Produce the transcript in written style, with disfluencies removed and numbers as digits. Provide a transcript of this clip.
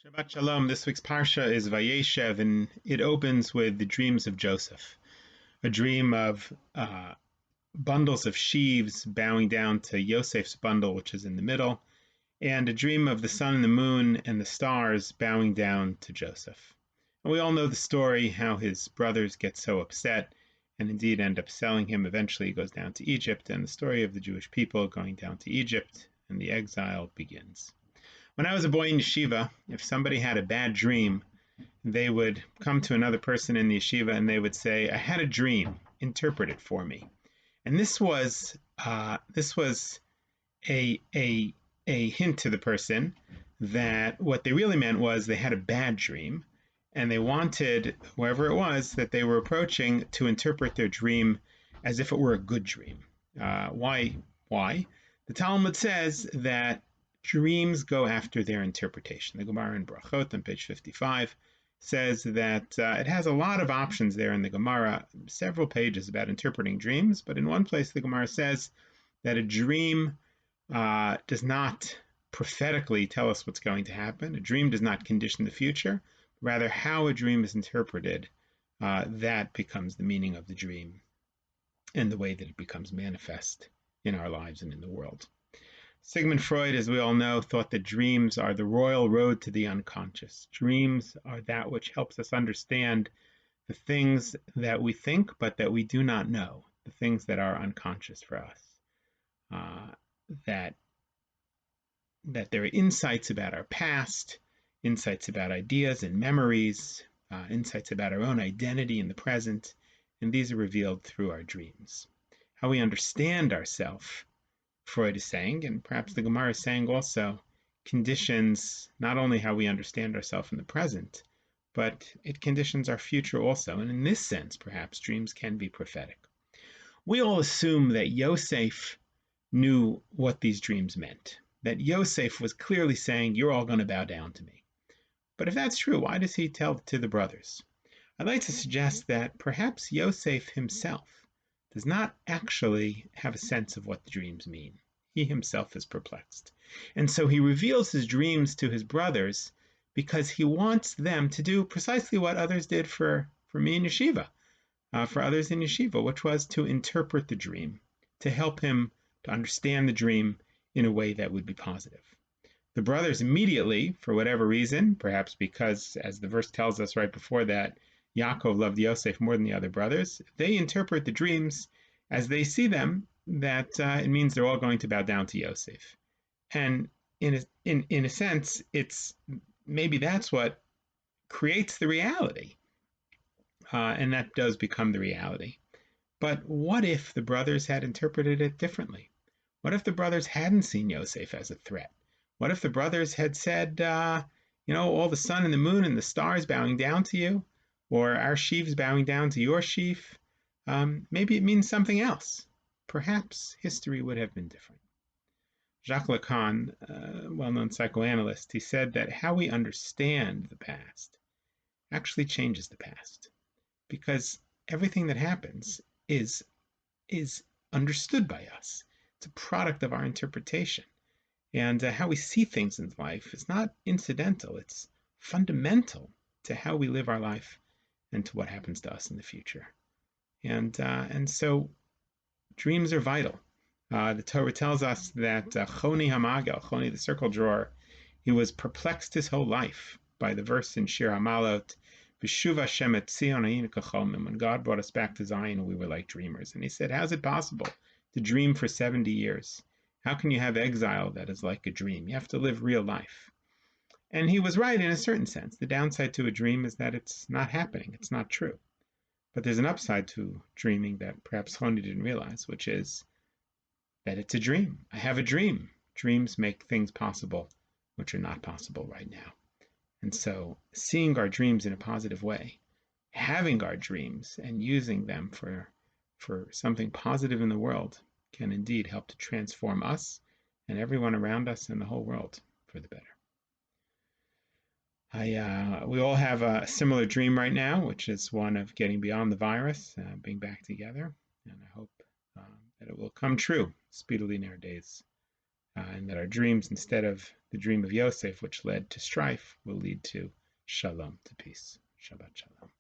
Shabbat Shalom. This week's Parsha is Vayeshev, and it opens with the dreams of Joseph. A dream of bundles of sheaves bowing down to Yosef's bundle, which is in the middle, and a dream of the sun and the moon and the stars bowing down to Joseph. And we all know the story, how his brothers get so upset and indeed end up selling him. Eventually he goes down to Egypt, and the story of the Jewish people going down to Egypt and the exile begins. When I was a boy in yeshiva, if somebody had a bad dream, they would come to another person in the yeshiva and they would say, "I had a dream, interpret it for me." And this was a hint to the person that what they really meant was they had a bad dream, and they wanted whoever it was that they were approaching to interpret their dream as if it were a good dream. Why? The Talmud says that dreams go after their interpretation. The Gemara in Brachot on page 55 says that it has a lot of options there in the Gemara, several pages about interpreting dreams, but in one place the Gemara says that a dream does not prophetically tell us what's going to happen. A dream does not condition the future. Rather, how a dream is interpreted, that becomes the meaning of the dream and the way that it becomes manifest in our lives and in the world. Sigmund Freud, as we all know, thought that dreams are the royal road to the unconscious. Dreams are that which helps us understand the things that we think but that we do not know, the things that are unconscious for us. That there are insights about our past, insights about ideas and memories, insights about our own identity in the present, and these are revealed through our dreams. How we understand ourselves, Freud is saying, and perhaps the Gemara is saying also, conditions not only how we understand ourselves in the present, but it conditions our future also. And in this sense, perhaps dreams can be prophetic. We all assume that Yosef knew what these dreams meant, that Yosef was clearly saying, "You're all going to bow down to me." But if that's true, why does he tell it to the brothers? I'd like to suggest that perhaps Yosef himself does not actually have a sense of what the dreams mean. He himself is perplexed. And so he reveals his dreams to his brothers because he wants them to do precisely what others did for me in yeshiva, for others in yeshiva, which was to interpret the dream, to help him to understand the dream in a way that would be positive. The brothers immediately, for whatever reason, perhaps because, as the verse tells us right before that, Yaakov loved Yosef more than the other brothers, they interpret the dreams as they see them, that it means they're all going to bow down to Yosef. And in a sense, it's maybe that's what creates the reality, and that does become the reality. But what if the brothers had interpreted it differently? What if the brothers hadn't seen Yosef as a threat? What if the brothers had said, all the sun and the moon and the stars bowing down to you, or our sheaves bowing down to your sheaf? Maybe it means something else. Perhaps history would have been different. Jacques Lacan, a well-known psychoanalyst, he said that how we understand the past actually changes the past, because everything that happens is understood by us. It's a product of our interpretation. And how we see things in life is not incidental, it's fundamental to how we live our life and to what happens to us in the future. And so dreams are vital. The Torah tells us that Choni Hamagel, Choni the circle drawer, he was perplexed his whole life by the verse in Shir Hamalot, V'shuv Hashem et Zion hayinu kacholmim, when God brought us back to Zion, we were like dreamers. And he said, how's it possible to dream for 70 years? How can you have exile that is like a dream? You have to live real life. And he was right in a certain sense. The downside to a dream is that it's not happening. It's not true. But there's an upside to dreaming that perhaps Choni didn't realize, which is that it's a dream. I have a dream. Dreams make things possible which are not possible right now. And so seeing our dreams in a positive way, having our dreams and using them for something positive in the world can indeed help to transform us and everyone around us and the whole world for the better. We all have a similar dream right now, which is one of getting beyond the virus, being back together, and I hope that it will come true speedily in our days and that our dreams, instead of the dream of Yosef, which led to strife, will lead to shalom, to peace. Shabbat shalom.